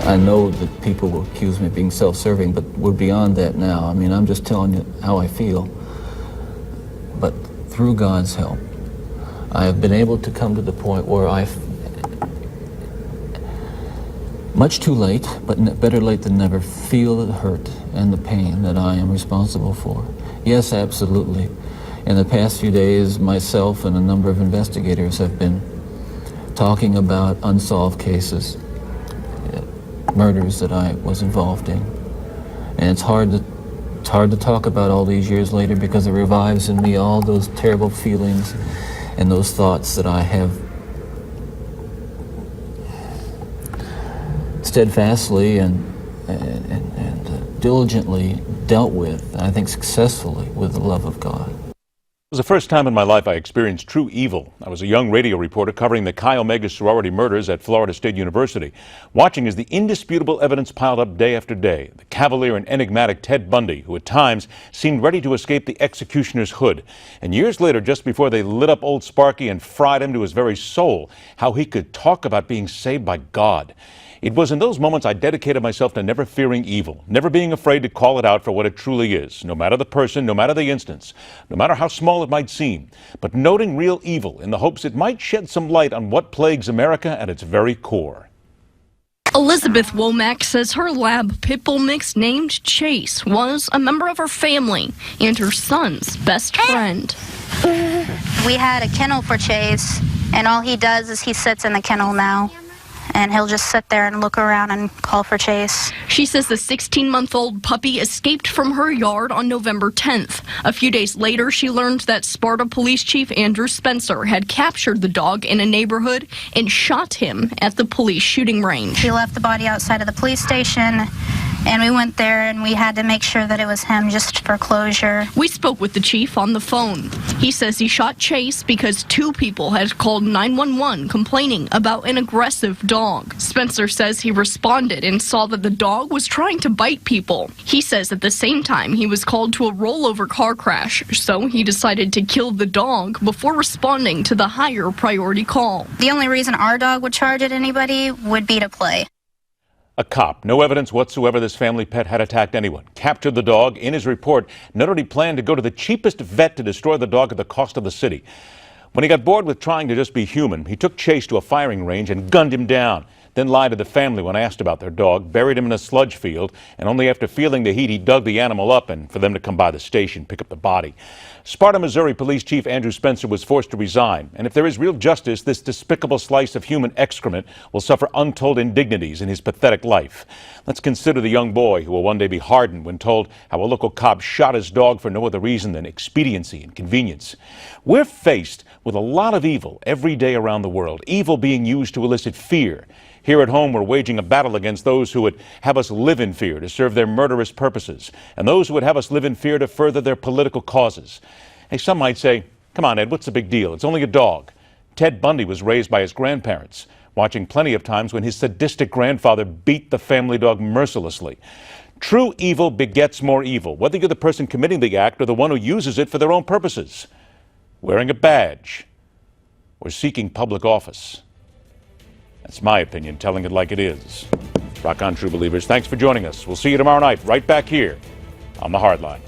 I know that people will accuse me of being self-serving, but we're beyond that now. I mean, I'm just telling you how I feel. But through God's help, I have been able to come to the point where much too late, but better late than never, feel the hurt and the pain that I am responsible for. Yes, absolutely. In the past few days, myself and a number of investigators have been talking about unsolved cases, murders that I was involved in. And it's hard to talk about all these years later because it revives in me all those terrible feelings and those thoughts that I have steadfastly and diligently dealt with, and I think successfully, with the love of God. It was the first time in my life I experienced true evil. I was a young radio reporter covering the Chi Omega sorority murders at Florida State University, watching as the indisputable evidence piled up day after day. The cavalier and enigmatic Ted Bundy, who at times seemed ready to escape the executioner's hood. And years later, just before they lit up old Sparky and fried him to his very soul, how he could talk about being saved by God. It was in those moments I dedicated myself to never fearing evil, never being afraid to call it out for what it truly is, no matter the person, no matter the instance, no matter how small it might seem, but noting real evil in the hopes it might shed some light on what plagues America at its very core. Elizabeth Womack says her lab pit bull mix named Chase was a member of her family and her son's best friend. We had a kennel for Chase, and all he does is he sits in the kennel now. And he'll just sit there and look around and call for Chase. She says the 16-month-old puppy escaped from her yard on November 10th. A few days later, she learned that Sparta Police Chief Andrew Spencer had captured the dog in a neighborhood and shot him at the police shooting range. He left the body outside of the police station, and we went there and we had to make sure that it was him just for closure. We spoke with the chief on the phone. He says he shot Chase because two people had called 911 complaining about an aggressive dog. Spencer says he responded and saw that the dog was trying to bite people. He says at the same time he was called to a rollover car crash, so he decided to kill the dog before responding to the higher priority call. The only reason our dog would charge at anybody would be to play. A cop, no evidence whatsoever this family pet had attacked anyone, captured the dog. In his report, noted he planned to go to the cheapest vet to destroy the dog at the cost of the city. When he got bored with trying to just be human, he took Chase to a firing range and gunned him down, then lied to the family when asked about their dog, buried him in a sludge field, and only after feeling the heat, he dug the animal up and for them to come by the station, pick up the body. Sparta, Missouri Police Chief Andrew Spencer was forced to resign, and if there is real justice, this despicable slice of human excrement will suffer untold indignities in his pathetic life. Let's consider the young boy who will one day be hardened when told how a local cop shot his dog for no other reason than expediency and convenience. We're faced with a lot of evil every day around the world, evil being used to elicit fear. Here at home, we're waging a battle against those who would have us live in fear to serve their murderous purposes, and those who would have us live in fear to further their political causes. Hey, some might say, come on, Ed, what's the big deal? It's only a dog. Ted Bundy was raised by his grandparents, watching plenty of times when his sadistic grandfather beat the family dog mercilessly. True evil begets more evil, whether you're the person committing the act or the one who uses it for their own purposes, wearing a badge or seeking public office. That's my opinion, telling it like it is. Rock on, true believers. Thanks for joining us. We'll see you tomorrow night, right back here on The Hard Line.